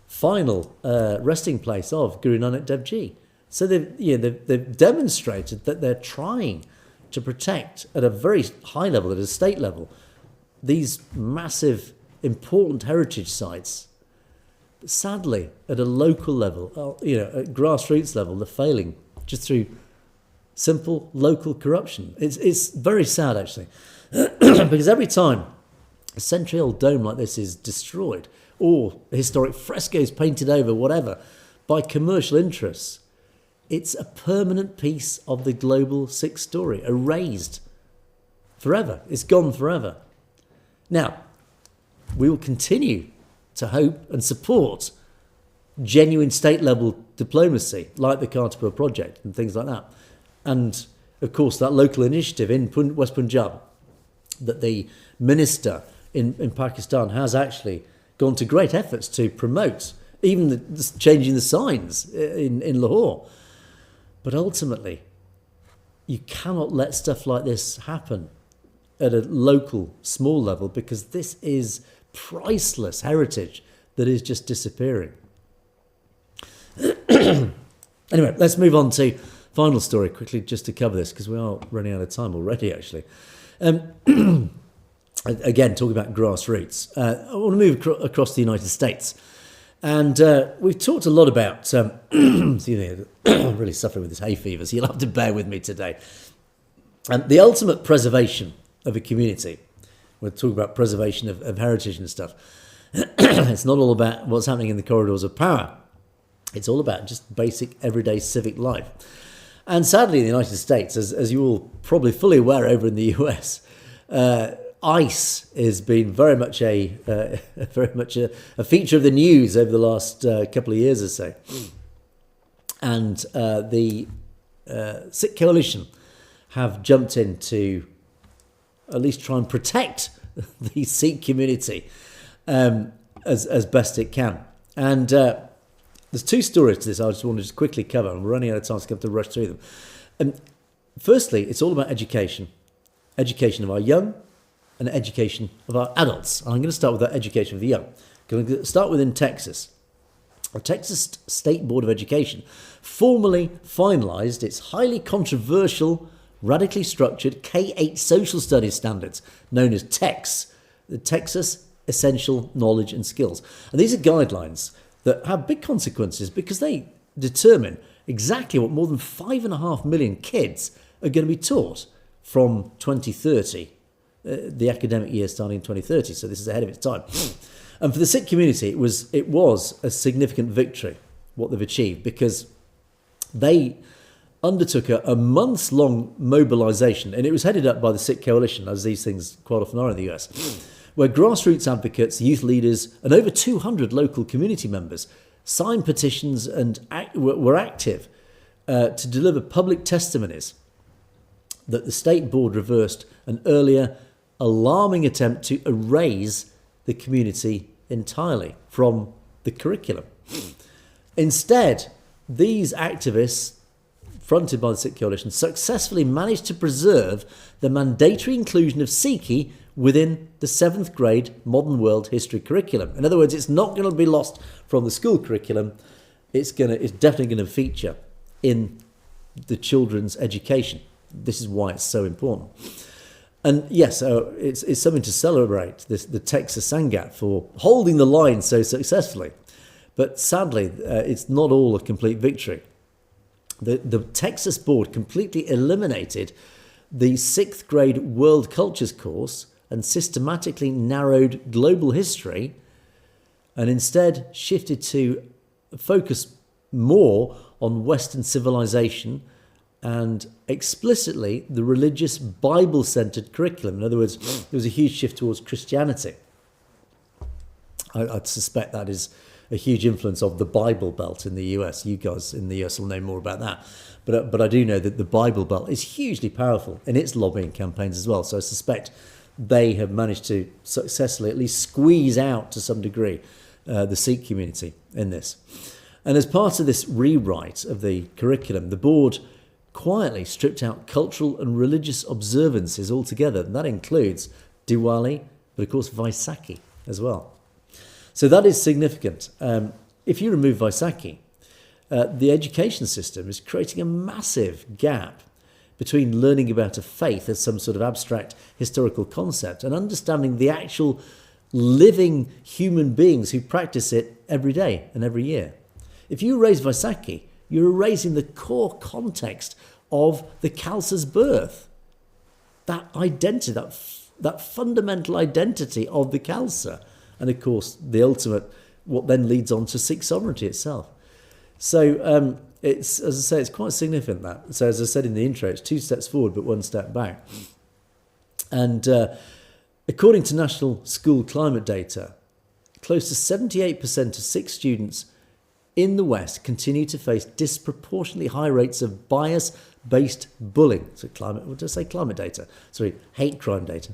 final resting place of Guru Nanak Dev Ji. So they've demonstrated that they're trying to protect at a very high level, at a state level, these massive, important heritage sites. But sadly, at a local level, at grassroots level, they're failing just through simple local corruption. It's very sad, actually, because every time a century-old dome like this is destroyed, or historic frescoes painted over, whatever, by commercial interests, it's a permanent piece of the global Sikh story, erased forever. It's gone forever. Now, we will continue to hope and support genuine state-level diplomacy, like the Kartarpur project and things like that. And, of course, that local initiative in West Punjab that the minister in Pakistan has actually gone to great efforts to promote, even changing the signs in Lahore. But ultimately, you cannot let stuff like this happen at a local, small level, because this is priceless heritage that is just disappearing. Anyway, let's move on to final story quickly, just to cover this, because we are running out of time already, actually. Again, talking about grassroots. I want to move across the United States. And we've talked a lot about, I'm really suffering with this hay fever, so you'll have to bear with me today. The ultimate preservation of a community. We're talking about preservation of heritage and stuff. It's not all about what's happening in the corridors of power. It's all about just basic everyday civic life. And sadly, in the United States, as you're all probably fully aware over in the US, ICE has been very much a feature of the news over the last couple of years or so. And the Sikh coalition have jumped in to at least try and protect the Sikh community as best it can. And there's two stories to this I just want to just quickly cover, and we're running out of time, so I'm going to have to rush through them. Firstly, it's all about education of our young and education of our adults. And I'm going to start with the education of the young. I'm going to start with in Texas. The Texas State Board of Education formally finalised its highly controversial, radically structured K-8 social studies standards, known as TEKS, the Texas Essential Knowledge and Skills. And these are guidelines that have big consequences because they determine exactly what more than 5.5 million kids are going to be taught from 2030 the academic year starting in 2030. So this is ahead of its time. And for the Sikh community, it was a significant victory, what they've achieved, because they undertook a months-long mobilisation, and it was headed up by the Sikh Coalition, as these things quite often are in the US, where grassroots advocates, youth leaders, and over 200 local community members signed petitions and were active to deliver public testimonies that the State Board reversed an earlier alarming attempt to erase the community entirely from the curriculum. Instead, these activists, fronted by the Sikh Coalition, successfully managed to preserve the mandatory inclusion of Sikhi within the 7th grade modern world history curriculum. In other words, it's not going to be lost from the school curriculum. It's definitely going to feature in the children's education. This is why it's so important. And yes, it's something to celebrate, the Texas Sangat for holding the line so successfully. But sadly, it's not all a complete victory. The Texas board completely eliminated the 6th grade world cultures course and systematically narrowed global history, and instead shifted to focus more on Western civilization and explicitly the religious Bible-centered curriculum. In other words, there was a huge shift towards Christianity. I'd suspect that is a huge influence of the Bible Belt in the US. You guys in the US will know more about that. But I do know that the Bible Belt is hugely powerful in its lobbying campaigns as well. So I suspect they have managed to successfully at least squeeze out to some degree the Sikh community in this. And as part of this rewrite of the curriculum, the board quietly stripped out cultural and religious observances altogether. And that includes Diwali, but of course Vaisakhi as well. So that is significant. If you remove Vaisakhi, the education system is creating a massive gap between learning about a faith as some sort of abstract historical concept and understanding the actual living human beings who practice it every day and every year. If you erase Vaisakhi, you're erasing the core context of the Khalsa's birth. That identity, that fundamental identity of the Khalsa. And of course, the ultimate, what then leads on to Sikh sovereignty itself. So it's, as I say, it's quite significant that. So as I said in the intro, it's 2 steps forward, but 1 step back. And according to national school climate data, close to 78% of Sikh students in the West continue to face disproportionately high rates of bias-based bullying. So what did I say? Climate data. Sorry, hate crime data.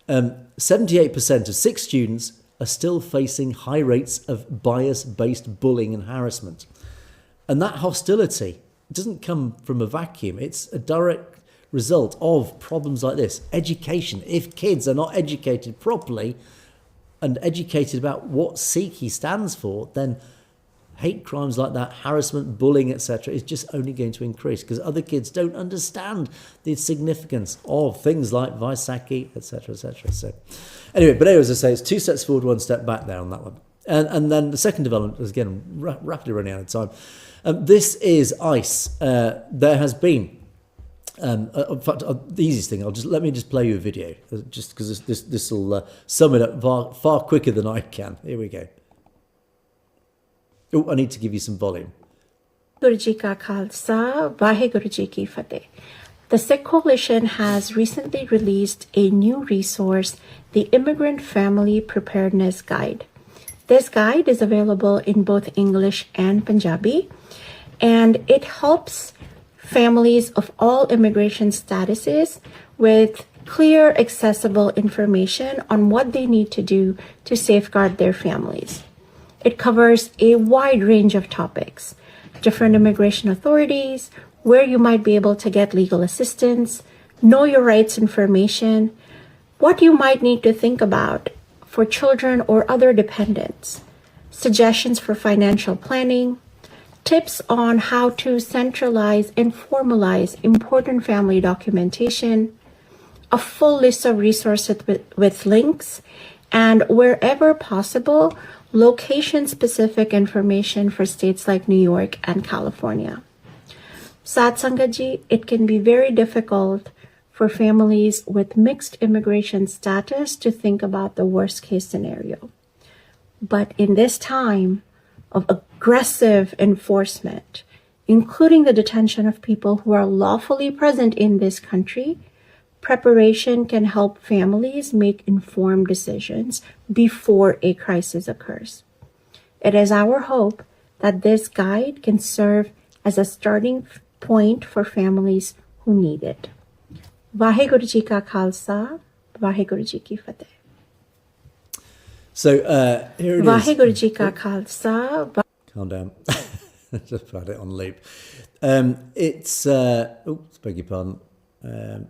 78% of Sikh students are still facing high rates of bias-based bullying and harassment. And that hostility doesn't come from a vacuum. It's a direct result of problems like this. Education. If kids are not educated properly and educated about what Sikhi stands for, then hate crimes like that, harassment, bullying, etc., is just only going to increase because other kids don't understand the significance of things like Vaisakhi, etc., etc. So, anyway, as I say, it's 2 steps forward, 1 step back there on that one. And then the second development is, again, rapidly running out of time. This is ICE. There has been, in fact, the easiest thing, let me just play you a video, just because this will sum it up far quicker than I can. Here we go. Oh, I need to give you some volume. Guru Ji Ka Khalsa, Vaheguru Ji Ki Fateh. The Sikh Coalition has recently released a new resource, the Immigrant Family Preparedness Guide. This guide is available in both English and Punjabi, and it helps families of all immigration statuses with clear, accessible information on what they need to do to safeguard their families. It covers a wide range of topics, different immigration authorities, where you might be able to get legal assistance, know your rights information, what you might need to think about for children or other dependents, suggestions for financial planning, tips on how to centralize and formalize important family documentation, a full list of resources with links, and wherever possible, location-specific information for states like New York and California. Sat Sangat Ji, it can be very difficult for families with mixed immigration status to think about the worst case scenario. But in this time of aggressive enforcement, including the detention of people who are lawfully present in this country, preparation can help families make informed decisions before a crisis occurs. It is our hope that this guide can serve as a starting point for families who need it. Vaheguru Ji Ka Khalsa, Vaheguru Ji Ki Fateh. So here it is. Vaheguru Ji Ka Khalsa. Calm down. Just put it on loop. It's, oops, beg your pardon.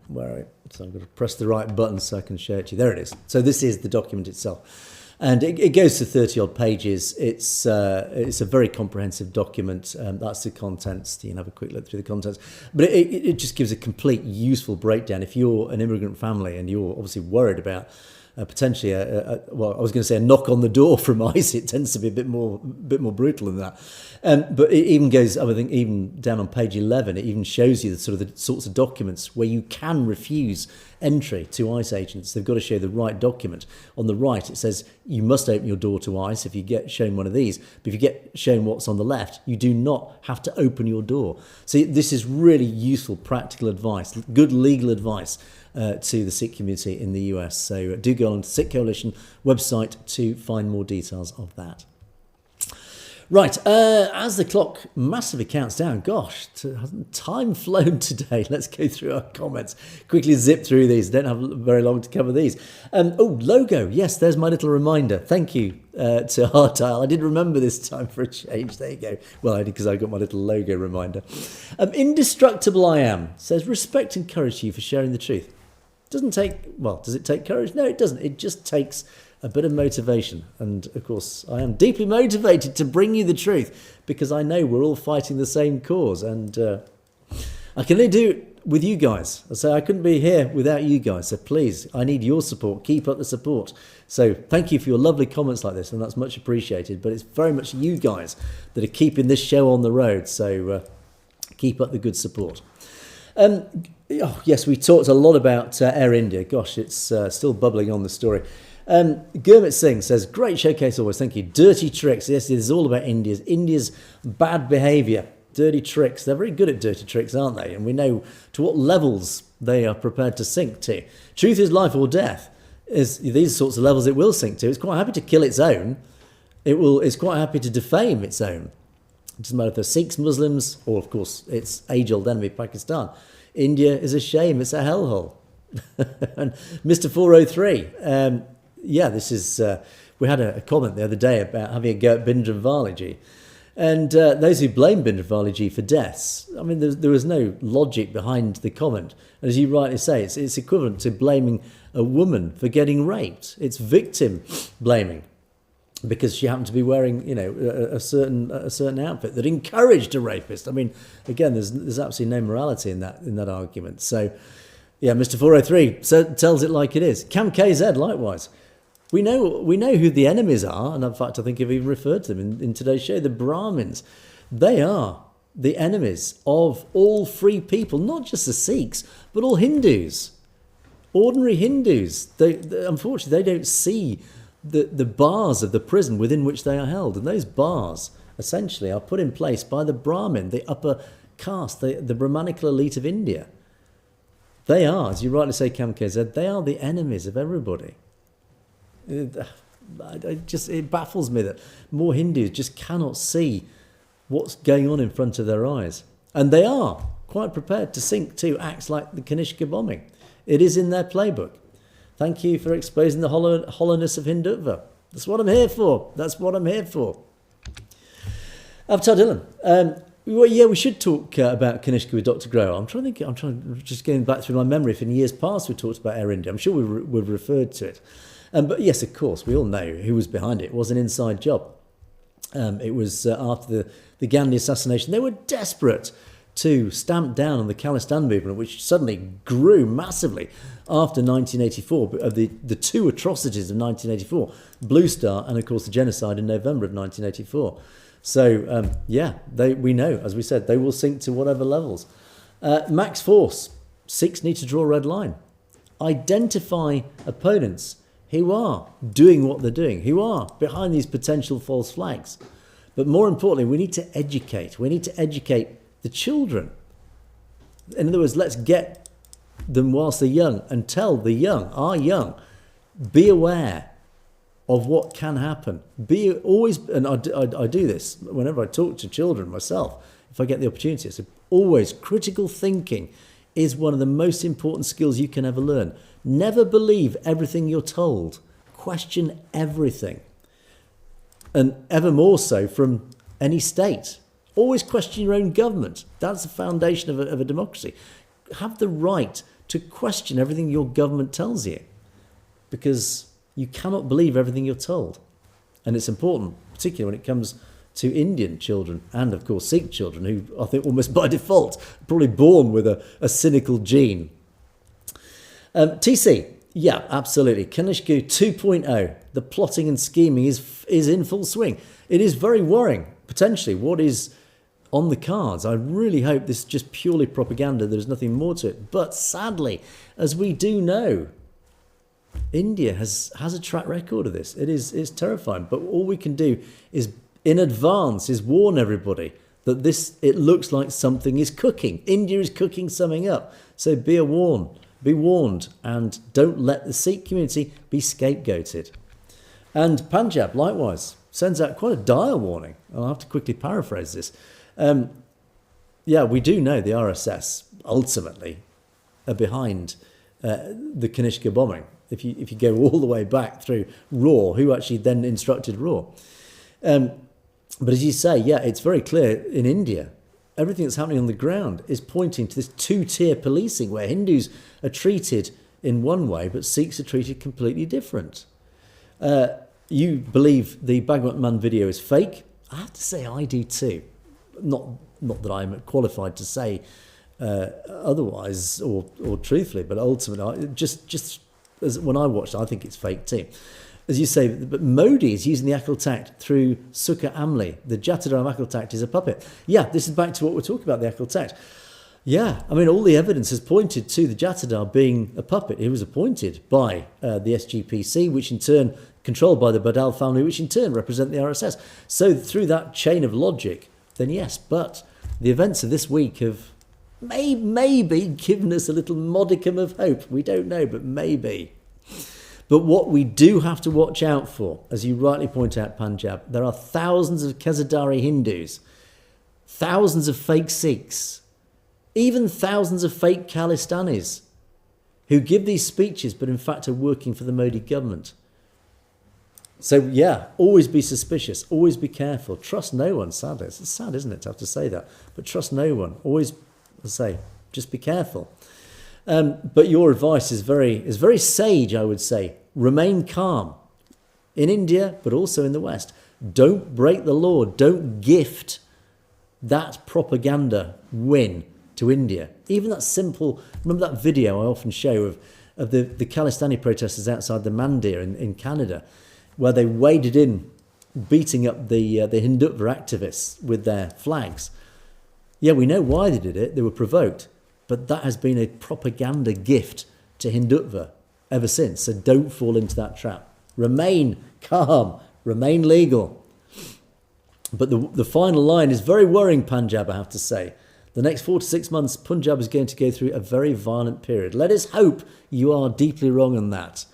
Where are we? So I'm going to press the right button so I can share it to you. There it is. So this is the document itself. And it goes to 30 odd pages. It's a very comprehensive document. That's the contents. You can have a quick look through the contents. But it just gives a complete useful breakdown. If you're an immigrant family and you're obviously worried about potentially well, I was going to say a knock on the door from ICE. It tends to be a bit more brutal than that. But it even goes, I think, even down on page 11, it even shows you the sorts of documents where you can refuse entry to ICE agents. They've got to show the right document. On the right, it says you must open your door to ICE if you get shown one of these. But if you get shown what's on the left, you do not have to open your door. So this is really useful, practical advice, good legal advice to the Sikh community in the US. So do go on to Sikh Coalition website to find more details of that. Right, as the clock massively counts down, gosh, hasn't time flown today? Let's go through our comments. Quickly zip through these. Don't have very long to cover these. Logo. Yes, there's my little reminder. Thank you to Hardtile. I did remember this time for a change. There you go. Well, I did because I got my little logo reminder. Indestructible I am says, respect and courage to you for sharing the truth. Does it take courage? No, it doesn't. It just takes a bit of motivation. And of course, I am deeply motivated to bring you the truth because I know we're all fighting the same cause. And I can only do it with you guys. So I couldn't be here without you guys. So please, I need your support. Keep up the support. So thank you for your lovely comments like this. And that's much appreciated. But it's very much you guys that are keeping this show on the road. So keep up the good support. Yes, we talked a lot about Air India. Gosh, it's still bubbling on the story. Gurmit Singh says, great showcase always, thank you. Dirty tricks. Yes, it is all about India's bad behaviour. Dirty tricks. They're very good at dirty tricks, aren't they? And we know to what levels they are prepared to sink to. Truth is life or death. Is these sorts of levels it will sink to. It's quite happy to kill its own. It's quite happy to defame its own. It doesn't matter if they're Sikhs, Muslims, or of course its age-old enemy, Pakistan. India is a shame. It's a hellhole. And Mr. 403, this is. We had a comment the other day about having a go at Bindranvaliji, and those who blame Bindranvaliji for deaths. I mean, there was no logic behind the comment. And as you rightly say, it's equivalent to blaming a woman for getting raped. It's victim blaming because she happened to be wearing, a certain outfit that encouraged a rapist. I mean, again, there's absolutely no morality in that argument. So, yeah, Mr. 403 tells it like it is. Cam KZ, likewise. We know who the enemies are, and in fact, I think I've even referred to them in today's show. The Brahmins, they are the enemies of all free people, not just the Sikhs, but all Hindus, ordinary Hindus. Unfortunately, they don't see the bars of the prison within which they are held, and those bars essentially are put in place by the Brahmin, the upper caste, the Brahmanical elite of India. They are, as you rightly say, Cam KZ, they are the enemies of everybody. It baffles me that more Hindus just cannot see what's going on in front of their eyes. And they are quite prepared to sink to acts like the Kanishka bombing. It is in their playbook. Thank you for exposing the hollowness of Hindutva. That's what I'm here for. Avatar Dylan. We should talk about Kanishka with Dr. Grower. I'm trying just going back through my memory if in years past we talked about Air India. I'm sure we've referred to it. But yes, of course, we all know who was behind it. It was an inside job. It was after the Gandhi assassination. They were desperate to stamp down on the Khalistan movement, which suddenly grew massively after 1984, of the two atrocities of 1984, Blue Star and, of course, the genocide in November of 1984. So, we know, as we said, they will sink to whatever levels. Max Force Sikhs need to draw a red line. Identify opponents who are doing what they're doing, who are behind these potential false flags. But more importantly, we need to educate. We need to educate the children. In other words, let's get them whilst they're young and tell the young, our young, be aware of what can happen. Be always, and I do this whenever I talk to children myself, if I get the opportunity. So always, critical thinking is one of the most important skills you can ever learn. Never believe everything you're told. Question everything. And ever more so from any state. Always question your own government. That's the foundation of a democracy. Have the right to question everything your government tells you, because you cannot believe everything you're told. And it's important, particularly when it comes to Indian children and, of course, Sikh children, who I think almost by default are probably born with a cynical gene. TC, yeah, absolutely. Kanishku 2.0, the plotting and scheming is in full swing. It is very worrying, potentially, what is on the cards. I really hope this is just purely propaganda. There's nothing more to it. But sadly, as we do know, India has a track record of this. It's terrifying. But all we can do is, in advance, is warn everybody that it looks like something is cooking. India is cooking something up. So be warned, and don't let the Sikh community be scapegoated. And Punjab, likewise, sends out quite a dire warning. I'll have to quickly paraphrase this. We do know the RSS ultimately are behind the Kanishka bombing. If you go all the way back through Raw, who actually then instructed Raw. But as you say, it's very clear in India, everything that's happening on the ground is pointing to this two-tier policing where Hindus are treated in one way, but Sikhs are treated completely different. You believe the Bhagwat Man video is fake? I have to say I do too. Not that I'm qualified to say otherwise or truthfully, but ultimately, just as when I watched it, I think it's fake too. As you say, but Modi is using the Akal Takht through Sukha Amli. The Jatadar of Akal Takht is a puppet. Yeah, this is back to what we're talking about, the Akal Takht. Yeah, I mean, all the evidence has pointed to the Jatadar being a puppet. He was appointed by the SGPC, which in turn controlled by the Badal family, which in turn represent the RSS. So through that chain of logic, then yes, but the events of this week have maybe given us a little modicum of hope. We don't know, but maybe. But what we do have to watch out for, as you rightly point out, Punjab, there are thousands of Khazadari Hindus, thousands of fake Sikhs, even thousands of fake Khalistanis who give these speeches but in fact are working for the Modi government. So always be suspicious, always be careful, trust no one, sadly. It's sad, isn't it, to have to say that, but trust no one. Always, just be careful. But your advice is very sage, I would say. Remain calm in India, but also in the West. Don't break the law. Don't gift that propaganda win to India. Even that simple, remember that video I often show of the Khalistani protesters outside the Mandir in Canada, where they waded in, beating up the Hindutva activists with their flags. Yeah, we know why they did it. They were provoked. But that has been a propaganda gift to Hindutva ever since. So don't fall into that trap. Remain calm. Remain legal. But the final line is very worrying, Punjab, I have to say. The next 4 to 6 months, Punjab is going to go through a very violent period. Let us hope you are deeply wrong on that.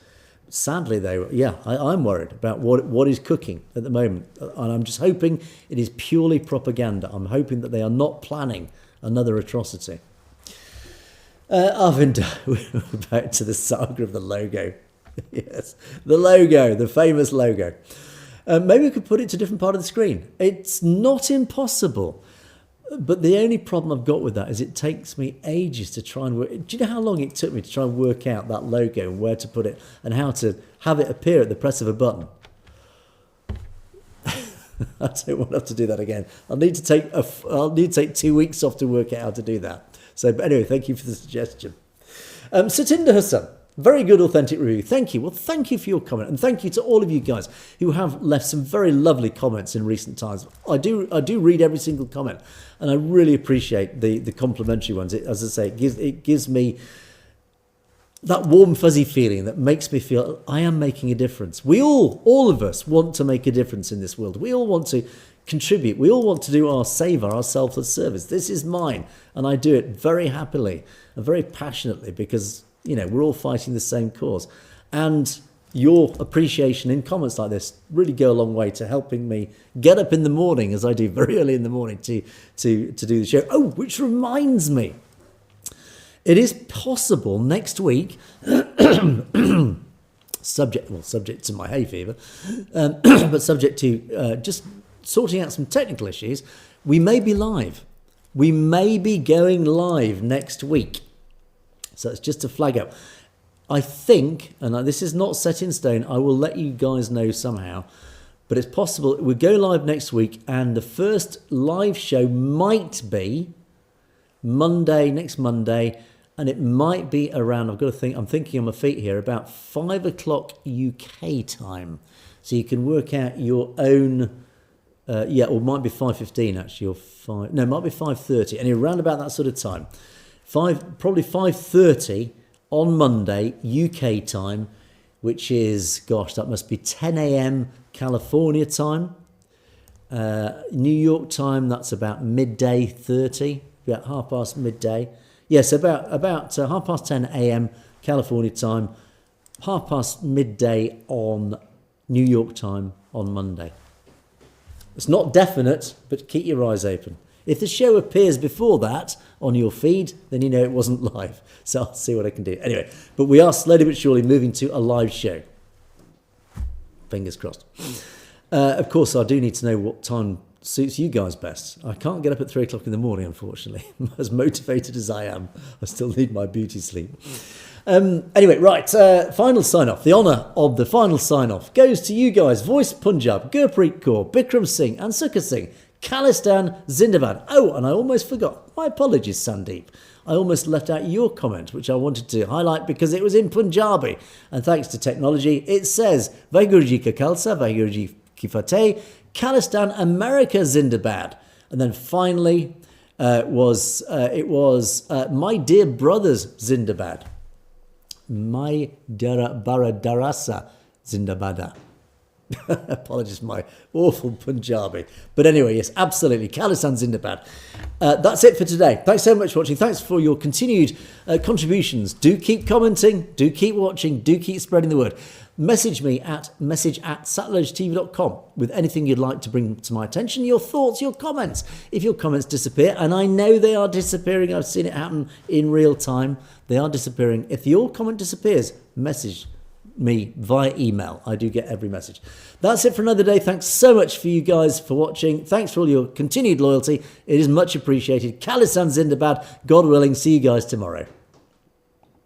Sadly, though, I'm worried about what is cooking at the moment. And I'm just hoping it is purely propaganda. I'm hoping that they are not planning another atrocity. Arvind, we're back to the saga of the logo. Yes, the logo, the famous logo. Maybe we could put it to a different part of the screen. It's not impossible. But the only problem I've got with that is it takes me ages to try and work. Do you know how long it took me to try and work out that logo and where to put it and how to have it appear at the press of a button? I don't want to have to do that again. I'll need to take 2 weeks off to work out how to do that. So, but anyway, thank you for the suggestion. Satinder Hassan, Very good, authentic review. Thank you. Well, thank you for your comment, and thank you to all of you guys who have left some very lovely comments in recent times. I do read every single comment, and I really appreciate the complimentary ones. As I say, it gives me that warm, fuzzy feeling that makes me feel I am making a difference. We all of us want to make a difference in this world. We all want to contribute. We all want to do our savor, our selfless service. This is mine, and I do it very happily and very passionately because, you know, we're all fighting the same cause. And your appreciation in comments like this really go a long way to helping me get up in the morning, as I do very early in the morning, to do the show. Oh, which reminds me, it is possible next week, subject to my hay fever, but subject to just sorting out some technical issues, we may be live. We may be going live next week. So it's just to flag up. I think, and this is not set in stone, I will let you guys know somehow, but it's possible we go live next week, and the first live show might be next Monday, and it might be around, I'm thinking on my feet here, about 5 o'clock UK time. So you can work out your own, or it might be 5:15 actually, it might be 5:30, anyway, around about that sort of time. Probably 5:30 on Monday UK time, which is, that must be 10 a.m. California time. New York time, that's about midday 30, about half past midday. Yes, about 10:30 a.m. California time, half past midday on New York time on Monday. It's not definite, but keep your eyes open. If the show appears before that on your feed, then you know it wasn't live. So I'll see what I can do. Anyway, but we are slowly but surely moving to a live show. Fingers crossed. Of course, I do need to know what time suits you guys best. I can't get up at 3 o'clock in the morning, unfortunately. As motivated as I am, I still need my beauty sleep. Anyway, right, final sign-off. The honour of the final sign-off goes to you guys. Voice Punjab, Gurpreet Kaur, Bikram Singh and Sukha Singh. Khalistan Zindabad. Oh, and I almost forgot. My apologies, Sandeep. I almost left out your comment, which I wanted to highlight because it was in Punjabi. And thanks to technology, it says, Vaheguru Ji Ka Khalsa, Vaheguru Ji Ki Fateh, Khalistan America Zindabad. And then finally, it was My Dear Brothers Zindabad. My Baradarasa Zindabada. Apologies for my awful Punjabi. But anyway, yes, absolutely. Khalistan Zindabad. That's it for today. Thanks so much for watching. Thanks for your continued contributions. Do keep commenting. Do keep watching. Do keep spreading the word. Message me at message@satellagetv.com with anything you'd like to bring to my attention, your thoughts, your comments. If your comments disappear, and I know they are disappearing, I've seen it happen in real time, they are disappearing. If your comment disappears, message me via email. I do get every message. That's it for another day. Thanks so much for you guys for watching. Thanks for all your continued loyalty. It is much appreciated. Khalistan Zindabad. God willing, see you guys tomorrow.